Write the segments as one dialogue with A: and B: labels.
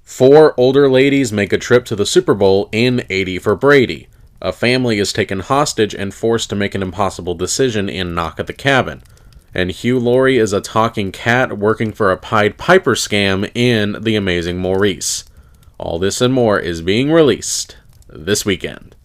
A: Four older ladies make a trip to the Super Bowl in 80 for Brady. A family is taken hostage and forced to make an impossible decision in Knock at the Cabin. And Hugh Laurie is a talking cat working for a Pied Piper scam in The Amazing Maurice. All this and more is being released this weekend.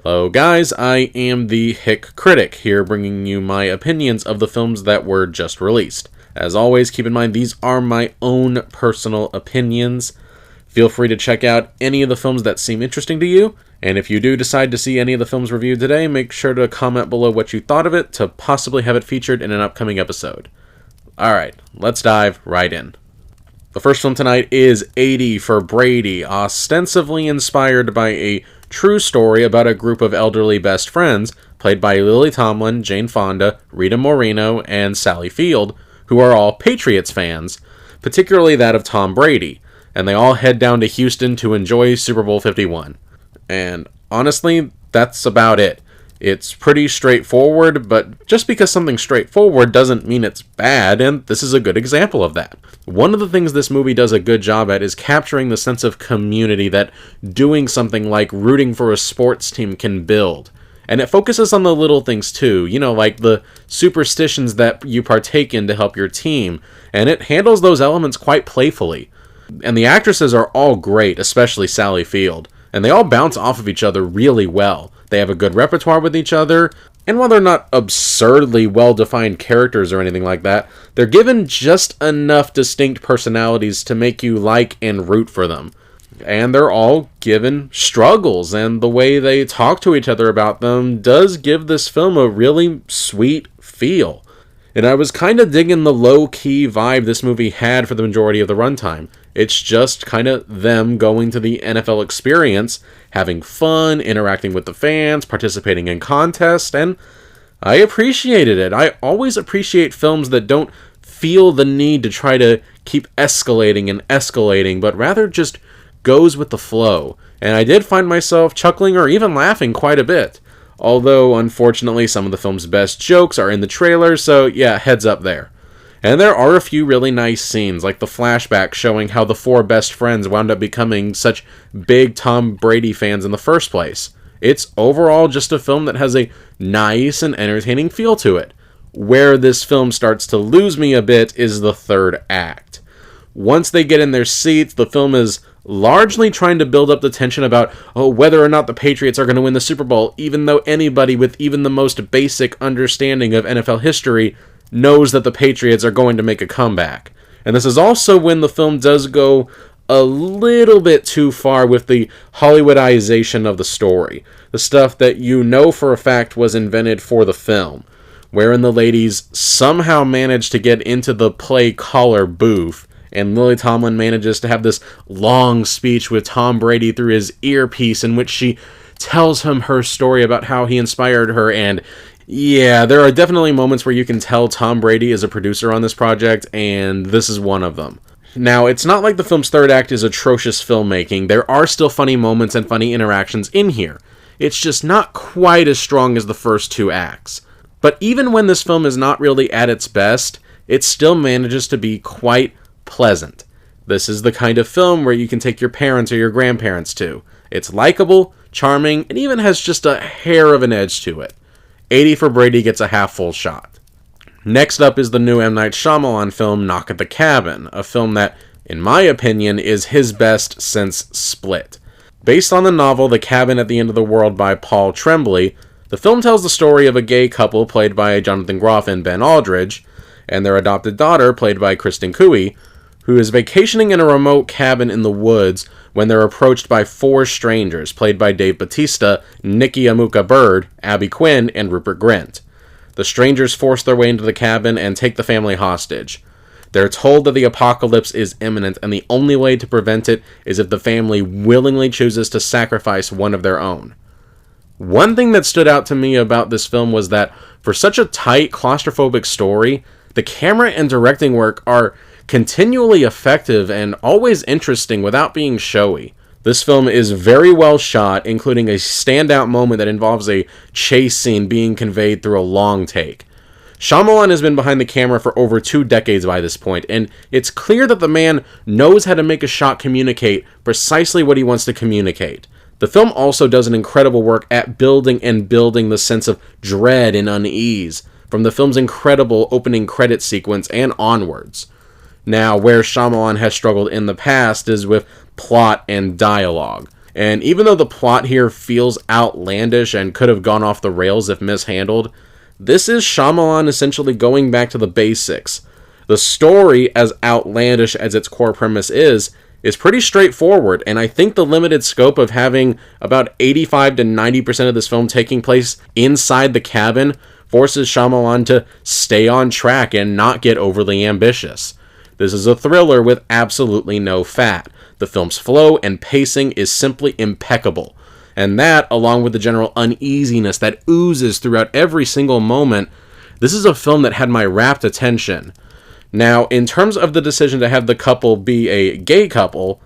A: Hello guys, I am the Hick Critic, here bringing you my opinions of the films that were just released. As always, keep in mind these are my own personal opinions. Feel free to check out any of the films that seem interesting to you, and if you do decide to see any of the films reviewed today, make sure to comment below what you thought of it to possibly have it featured in an upcoming episode. Alright, let's dive right in. The first film tonight is 80 for Brady, ostensibly inspired by a true story about a group of elderly best friends, played by Lily Tomlin, Jane Fonda, Rita Moreno, and Sally Field, who are all Patriots fans, particularly that of Tom Brady, and they all head down to Houston to enjoy Super Bowl 51. And honestly, that's about it. It's pretty straightforward, but just because something's straightforward doesn't mean it's bad, and this is a good example of that. One of the things this movie does a good job at is capturing the sense of community that doing something like rooting for a sports team can build. And it focuses on the little things too, like the superstitions that you partake in to help your team, and it handles those elements quite playfully. And the actresses are all great, especially Sally Field, and they all bounce off of each other really well. They have a good repertoire with each other, and while they're not absurdly well-defined characters or anything like that, they're given just enough distinct personalities to make you like and root for them. And they're all given struggles, and the way they talk to each other about them does give this film a really sweet feel. And I was kind of digging the low-key vibe this movie had for the majority of the runtime. It's just kind of them going to the NFL experience, having fun, interacting with the fans, participating in contests, and I appreciated it. I always appreciate films that don't feel the need to try to keep escalating, but rather just goes with the flow. And I did find myself chuckling or even laughing quite a bit. Although, unfortunately, some of the film's best jokes are in the trailer, so yeah, heads up there. And there are a few really nice scenes, like the flashback showing how the four best friends wound up becoming such big Tom Brady fans in the first place. It's overall just a film that has a nice and entertaining feel to it. Where this film starts to lose me a bit is the third act. Once they get in their seats, the film is largely trying to build up the tension about whether or not the Patriots are going to win the Super Bowl, even though anybody with even the most basic understanding of NFL history knows that the Patriots are going to make a comeback. And this is also when the film does go a little bit too far with the Hollywoodization of the story. The stuff that you know for a fact was invented for the film, wherein the ladies somehow manage to get into the play caller booth, and Lily Tomlin manages to have this long speech with Tom Brady through his earpiece in which she tells him her story about how he inspired her, and yeah, there are definitely moments where you can tell Tom Brady is a producer on this project, and this is one of them. Now, it's not like the film's third act is atrocious filmmaking. There are still funny moments and funny interactions in here. It's just not quite as strong as the first two acts. But even when this film is not really at its best, it still manages to be quite pleasant. This is the kind of film where you can take your parents or your grandparents to. It's likable, charming, and even has just a hair of an edge to it. 80 for Brady gets a half-full shot. Next up is the new M. Night Shyamalan film Knock at the Cabin, a film that, in my opinion, is his best since Split. Based on the novel The Cabin at the End of the World by Paul Tremblay, the film tells the story of a gay couple played by Jonathan Groff and Ben Aldridge, and their adopted daughter played by Kristen Cui, who is vacationing in a remote cabin in the woods when they're approached by four strangers, played by Dave Bautista, Nikki Amuka Bird, Abby Quinn, and Rupert Grint. The strangers force their way into the cabin and take the family hostage. They're told that the apocalypse is imminent, and the only way to prevent it is if the family willingly chooses to sacrifice one of their own. One thing that stood out to me about this film was that, for such a tight, claustrophobic story, the camera and directing work are continually effective and always interesting without being showy. This film is very well shot, including a standout moment that involves a chase scene being conveyed through a long take. Shyamalan has been behind the camera for over 2 decades by this point, and it's clear that the man knows how to make a shot communicate precisely what he wants to communicate. The film also does an incredible work at building the sense of dread and unease from the film's incredible opening credit sequence and onwards. Now, where Shyamalan has struggled in the past is with plot and dialogue. And even though the plot here feels outlandish and could have gone off the rails if mishandled, this is Shyamalan essentially going back to the basics. The story, as outlandish as its core premise is pretty straightforward, and I think the limited scope of having about 85 to 90% of this film taking place inside the cabin forces Shyamalan to stay on track and not get overly ambitious. This is a thriller with absolutely no fat. The film's flow and pacing is simply impeccable. And that, along with the general uneasiness that oozes throughout every single moment, this is a film that had my rapt attention. Now, in terms of the decision to have the couple be a gay couple,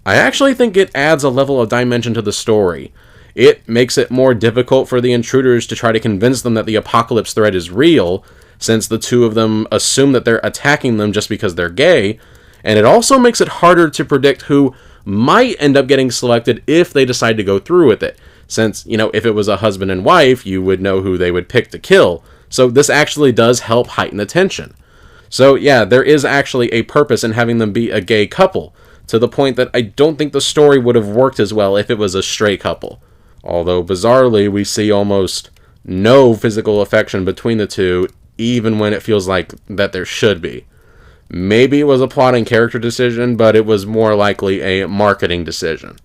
A: I actually think it adds a level of dimension to the story. It makes it more difficult for the intruders to try to convince them that the apocalypse threat is real, since the two of them assume that they're attacking them just because they're gay, and it also makes it harder to predict who might end up getting selected if they decide to go through with it, since, if it was a husband and wife, you would know who they would pick to kill, so this actually does help heighten the tension. So yeah, there is actually a purpose in having them be a gay couple, to the point that I don't think the story would have worked as well if it was a straight couple. Although, bizarrely, we see almost no physical affection between the two, even when it feels like that there should be. Maybe it was a plot and character decision, but it was more likely a marketing decision.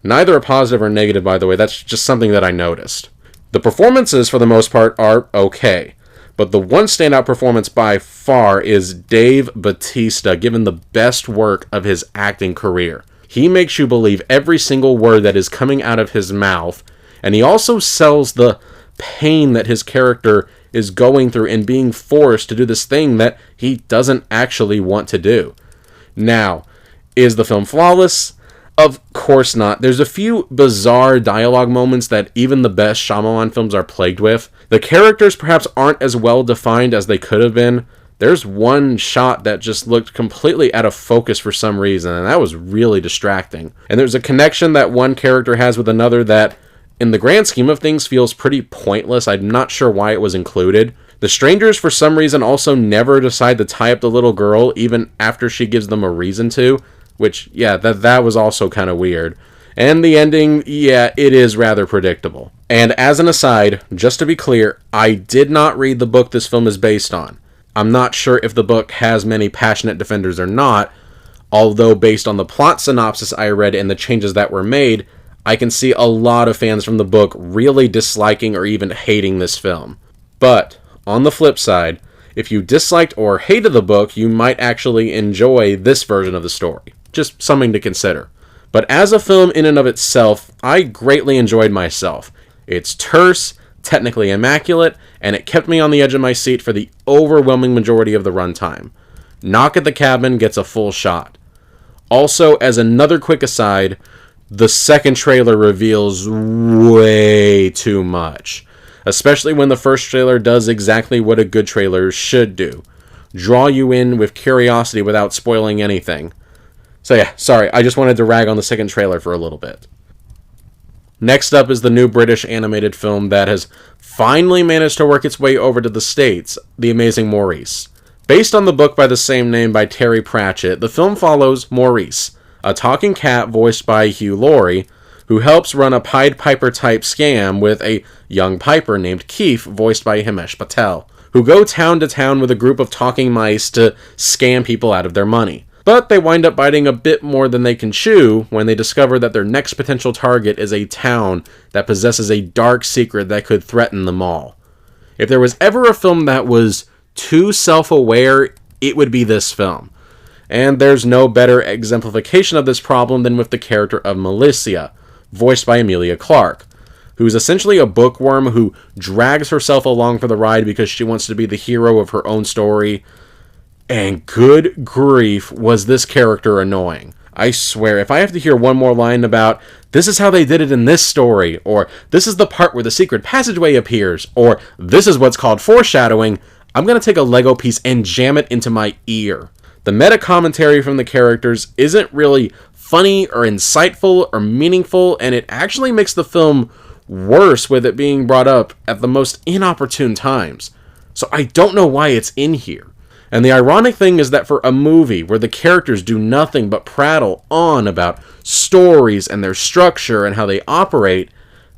A: Neither are positive or negative, by the way, that's just something that I noticed. The performances, for the most part, are okay, but the one standout performance by far is Dave Bautista, given the best work of his acting career. He makes you believe every single word that is coming out of his mouth, and he also sells the pain that his character is going through and being forced to do this thing that he doesn't actually want to do. Now, is the film flawless? Of course not. There's a few bizarre dialogue moments that even the best Shyamalan films are plagued with. The characters perhaps aren't as well defined as they could have been. There's one shot that just looked completely out of focus for some reason, and that was really distracting. And there's a connection that one character has with another that, in the grand scheme of things, feels pretty pointless. I'm not sure why it was included. The strangers, for some reason, also never decide to tie up the little girl, even after she gives them a reason to, which, yeah, that was also kind of weird. And the ending, yeah, it is rather predictable. And as an aside, just to be clear, I did not read the book this film is based on. I'm not sure if the book has many passionate defenders or not, although based on the plot synopsis I read and the changes that were made, I can see a lot of fans from the book really disliking or even hating this film. But, on the flip side, if you disliked or hated the book, you might actually enjoy this version of the story. Just something to consider. But as a film in and of itself, I greatly enjoyed myself. It's terse, technically immaculate, and it kept me on the edge of my seat for the overwhelming majority of the runtime. Knock at the Cabin gets a full shot. Also, as another quick aside, the second trailer reveals way too much. Especially when the first trailer does exactly what a good trailer should do. Draw you in with curiosity without spoiling anything. So yeah, sorry, I just wanted to rag on the second trailer for a little bit. Next up is the new British animated film that has finally managed to work its way over to the States, The Amazing Maurice. Based on the book by the same name by Terry Pratchett, the film follows Maurice, a talking cat voiced by Hugh Laurie, who helps run a Pied Piper type scam with a young piper named Keith, voiced by Himesh Patel, who go town to town with a group of talking mice to scam people out of their money. But they wind up biting a bit more than they can chew when they discover that their next potential target is a town that possesses a dark secret that could threaten them all. If there was ever a film that was too self-aware, it would be this film. And there's no better exemplification of this problem than with the character of Melissa, voiced by Emilia Clarke, who's essentially a bookworm who drags herself along for the ride because she wants to be the hero of her own story. And good grief, was this character annoying. I swear, if I have to hear one more line about, this is how they did it in this story, or this is the part where the secret passageway appears, or this is what's called foreshadowing, I'm going to take a Lego piece and jam it into my ear. The meta commentary from the characters isn't really funny or insightful or meaningful, and it actually makes the film worse with it being brought up at the most inopportune times. So I don't know why it's in here. And the ironic thing is that for a movie where the characters do nothing but prattle on about stories and their structure and how they operate,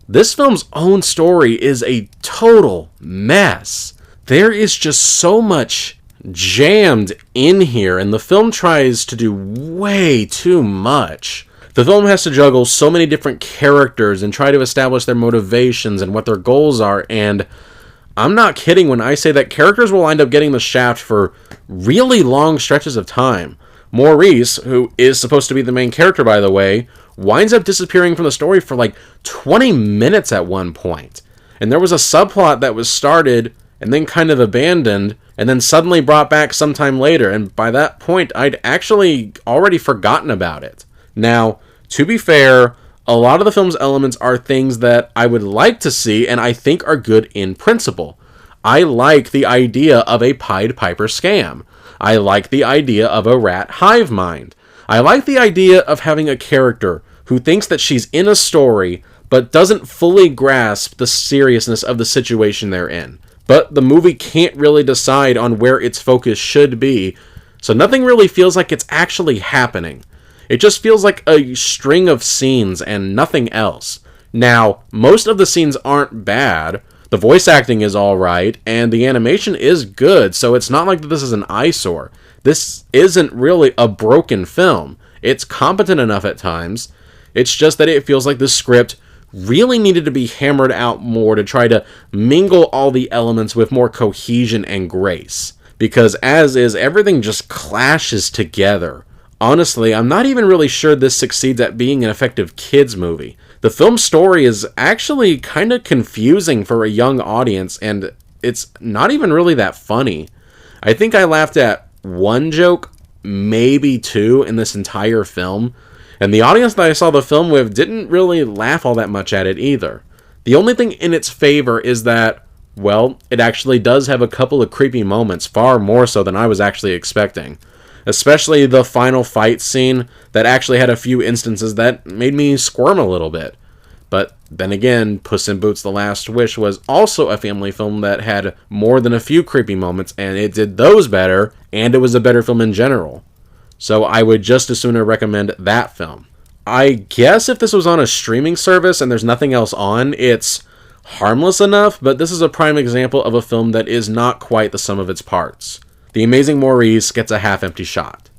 A: this film's own story is a total mess. There is just so much jammed in here, and the film tries to do way too much. The film has to juggle so many different characters and try to establish their motivations and what their goals are, and I'm not kidding when I say that characters will end up getting the shaft for really long stretches of time. Maurice, who is supposed to be the main character by the way, winds up disappearing from the story for like 20 minutes at one point. And there was a subplot that was started and then kind of abandoned and then suddenly brought back sometime later, and by that point I'd actually already forgotten about it. Now, to be fair, a lot of the film's elements are things that I would like to see and I think are good in principle. I like the idea of a Pied Piper scam. I like the idea of a rat hive mind. I like the idea of having a character who thinks that she's in a story but doesn't fully grasp the seriousness of the situation they're in. But the movie can't really decide on where its focus should be, so nothing really feels like it's actually happening. It just feels like a string of scenes and nothing else. Now, most of the scenes aren't bad, the voice acting is alright, and the animation is good, so it's not like this is an eyesore. This isn't really a broken film. It's competent enough at times. It's just that it feels like the script really needed to be hammered out more to try to mingle all the elements with more cohesion and grace. Because as is, everything just clashes together. Honestly, I'm not even really sure this succeeds at being an effective kids movie. The film's story is actually kind of confusing for a young audience, and it's not even really that funny. I think I laughed at one joke, maybe two, in this entire film, and the audience that I saw the film with didn't really laugh all that much at it either. The only thing in its favor is that, well, it actually does have a couple of creepy moments, far more so than I was actually expecting. Especially the final fight scene that actually had a few instances that made me squirm a little bit. But then again, Puss in Boots: The Last Wish was also a family film that had more than a few creepy moments, and it did those better, and it was a better film in general. So I would just as sooner recommend that film. I guess if this was on a streaming service and there's nothing else on, it's harmless enough, but this is a prime example of a film that is not quite the sum of its parts. The Amazing Maurice gets a half-empty shot.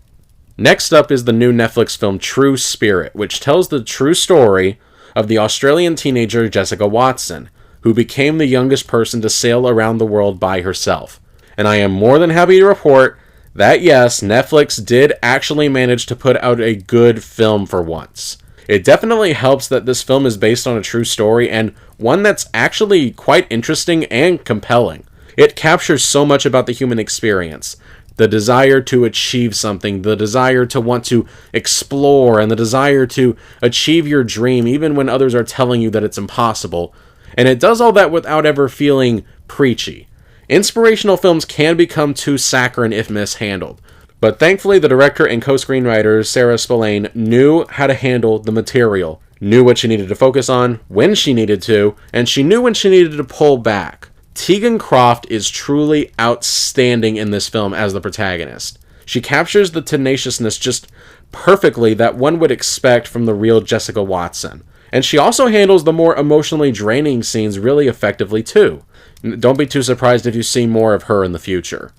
A: Next up is the new Netflix film True Spirit, which tells the true story of the Australian teenager Jessica Watson, who became the youngest person to sail around the world by herself. And I am more than happy to report that yes, Netflix did actually manage to put out a good film for once. It definitely helps that this film is based on a true story, and one that's actually quite interesting and compelling. It captures so much about the human experience. The desire to achieve something, the desire to want to explore, and the desire to achieve your dream even when others are telling you that it's impossible. And it does all that without ever feeling preachy. Inspirational films can become too saccharine if mishandled. But thankfully the director and co-screenwriter Sarah Spillane knew how to handle the material, knew what she needed to focus on, when she needed to, and she knew when she needed to pull back. Tegan Croft is truly outstanding in this film as the protagonist. She captures the tenaciousness just perfectly that one would expect from the real Jessica Watson. And she also handles the more emotionally draining scenes really effectively too. Don't be too surprised if you see more of her in the future.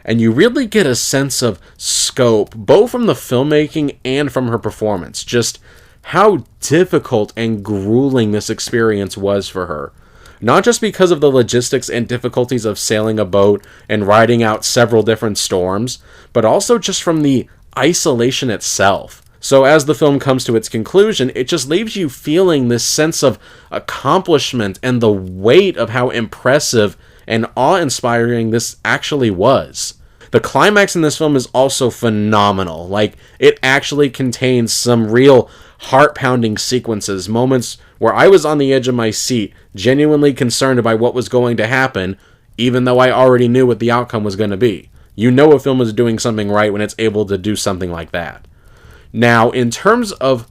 A: And you really get a sense of scope, both from the filmmaking and from her performance. Just how difficult and grueling this experience was for her. Not just because of the logistics and difficulties of sailing a boat and riding out several different storms, but also just from the isolation itself. So as the film comes to its conclusion, it just leaves you feeling this sense of accomplishment and the weight of how impressive and awe-inspiring this actually was. The climax in this film is also phenomenal. Like, it actually contains some real heart-pounding sequences, moments where I was on the edge of my seat, genuinely concerned by what was going to happen, even though I already knew what the outcome was going to be. You know a film is doing something right when it's able to do something like that. Now, in terms of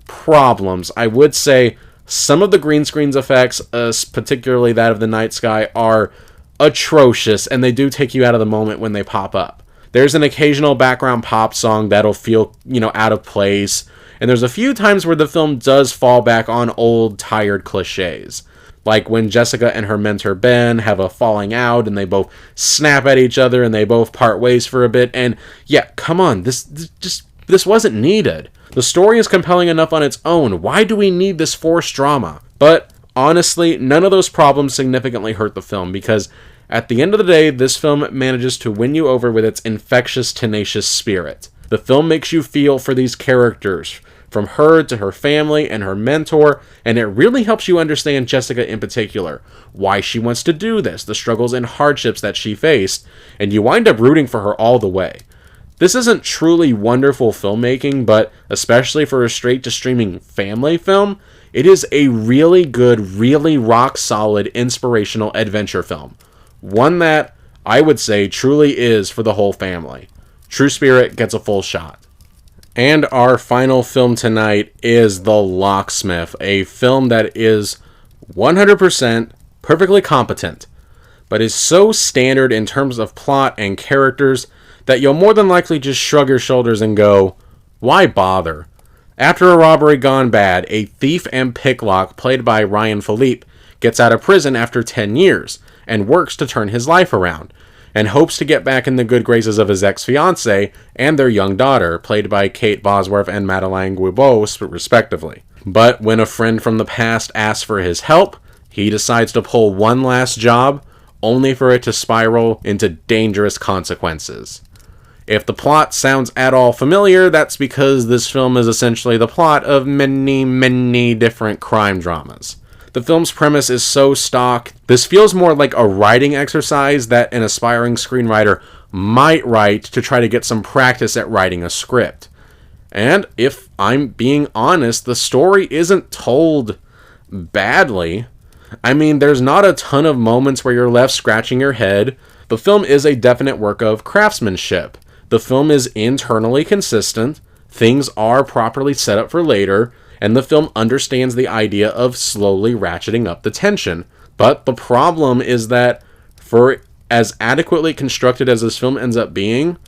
A: problems, I would say some of the green screen's effects, particularly that of the night sky, are atrocious, and they do take you out of the moment when they pop up. There's an occasional background pop song that'll feel, out of place, and there's a few times where the film does fall back on old, tired cliches. Like when Jessica and her mentor Ben have a falling out, and they both snap at each other, and they both part ways for a bit, and yeah, come on, this wasn't needed. The story is compelling enough on its own. Why do we need this forced drama? But honestly, none of those problems significantly hurt the film, because at the end of the day, this film manages to win you over with its infectious, tenacious spirit. The film makes you feel for these characters, from her to her family and her mentor, and it really helps you understand Jessica in particular, why she wants to do this, the struggles and hardships that she faced, and you wind up rooting for her all the way. This isn't truly wonderful filmmaking, but especially for a straight-to-streaming family film, it is a really good, really rock-solid, inspirational adventure film. One that, I would say, truly is for the whole family. True Spirit gets a full shot. And our final film tonight is The Locksmith, a film that is 100% perfectly competent, but is so standard in terms of plot and characters that you'll more than likely just shrug your shoulders and go, why bother? After a robbery gone bad, a thief and picklock played by Ryan Philippe gets out of prison after 10 years and works to turn his life around, and hopes to get back in the good graces of his ex-fiancée and their young daughter, played by Kate Bosworth and Madeleine Guibault, respectively. But when a friend from the past asks for his help, he decides to pull one last job, only for it to spiral into dangerous consequences. If the plot sounds at all familiar, that's because this film is essentially the plot of many, many different crime dramas. The film's premise is so stock, this feels more like a writing exercise that an aspiring screenwriter might write to try to get some practice at writing a script. And if I'm being honest, the story isn't told badly. I mean, there's not a ton of moments where you're left scratching your head. The film is a definite work of craftsmanship. The film is internally consistent, things are properly set up for later, and the film understands the idea of slowly ratcheting up the tension. But the problem is that, for as adequately constructed as this film ends up being,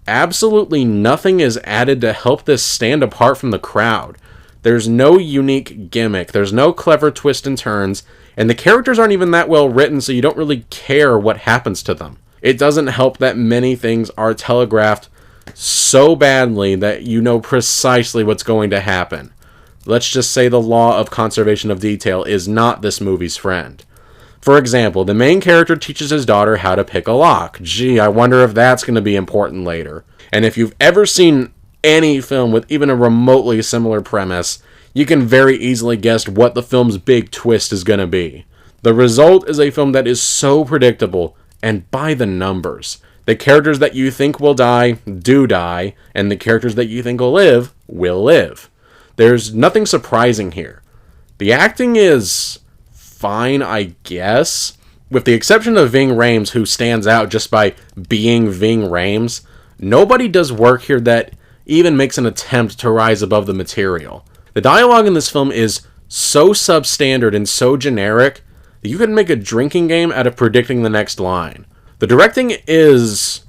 A: absolutely nothing is added to help this stand apart from the crowd. There's no unique gimmick, there's no clever twists and turns, and the characters aren't even that well written, so you don't really care what happens to them. It doesn't help that many things are telegraphed so badly that you know precisely what's going to happen. Let's just say the law of conservation of detail is not this movie's friend. For example, the main character teaches his daughter how to pick a lock. Gee, I wonder if that's going to be important later. And if you've ever seen any film with even a remotely similar premise, you can very easily guess what the film's big twist is going to be. The result is a film that is so predictable and by the numbers. The characters that you think will die, do die, and the characters that you think will live. There's nothing surprising here. The acting is fine, I guess. With the exception of Ving Rhames, who stands out just by being Ving Rhames, nobody does work here that even makes an attempt to rise above the material. The dialogue in this film is so substandard and so generic that you can make a drinking game out of predicting the next line. The directing is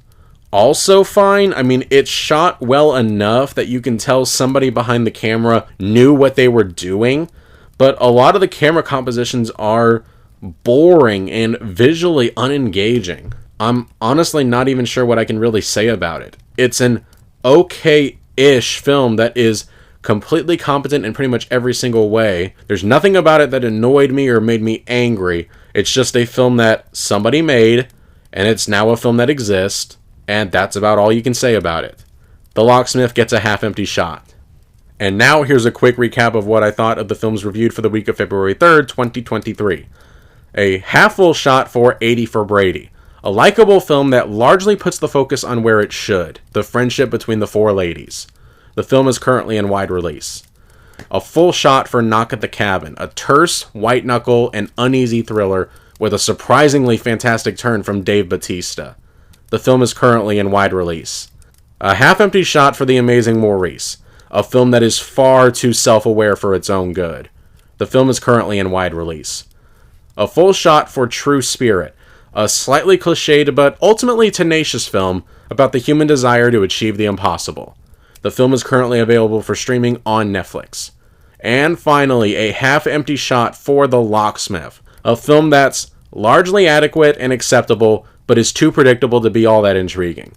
A: also fine. I mean, it's shot well enough that you can tell somebody behind the camera knew what they were doing, but a lot of the camera compositions are boring and visually unengaging. I'm honestly not even sure what I can really say about it. It's an okay-ish film that is completely competent in pretty much every single way. There's nothing about it that annoyed me or made me angry. It's just a film that somebody made, and it's now a film that exists, and that's about all you can say about it. The Locksmith gets a half-empty shot. And now here's a quick recap of what I thought of the films reviewed for the week of February 3rd, 2023. A half-full shot for 80 for Brady. A likable film that largely puts the focus on where it should, the friendship between the four ladies. The film is currently in wide release. A full shot for Knock at the Cabin, a terse, white-knuckle, and uneasy thriller with a surprisingly fantastic turn from Dave Bautista. The film is currently in wide release. A half-empty shot for The Amazing Maurice, a film that is far too self-aware for its own good. The film is currently in wide release. A full shot for True Spirit, a slightly cliched but ultimately tenacious film about the human desire to achieve the impossible. The film is currently available for streaming on Netflix. And finally, a half-empty shot for The Locksmith, a film that's largely adequate and acceptable, but is too predictable to be all that intriguing.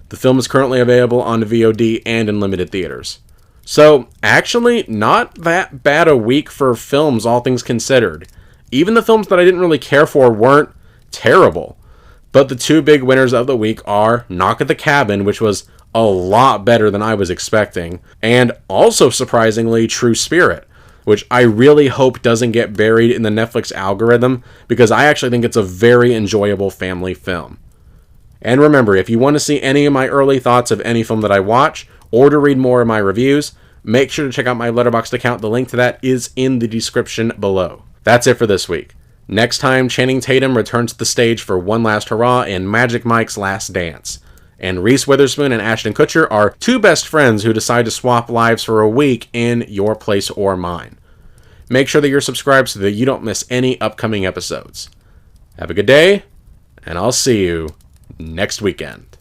A: The film is currently available on VOD and in limited theaters. So, actually, not that bad a week for films, all things considered. Even the films that I didn't really care for weren't terrible. But the two big winners of the week are Knock at the Cabin, which was a lot better than I was expecting, and also surprisingly True Spirit, which I really hope doesn't get buried in the Netflix algorithm, because I actually think it's a very enjoyable family film. And remember, if you want to see any of my early thoughts of any film that I watch, or to read more of my reviews, make sure to check out my Letterboxd account. The link to that is in the description below. That's it for this week. Next time, Channing Tatum returns to the stage for one last hurrah in Magic Mike's Last Dance. And Reese Witherspoon and Ashton Kutcher are two best friends who decide to swap lives for a week in Your Place or Mine. Make sure that you're subscribed so that you don't miss any upcoming episodes. Have a good day, and I'll see you next weekend.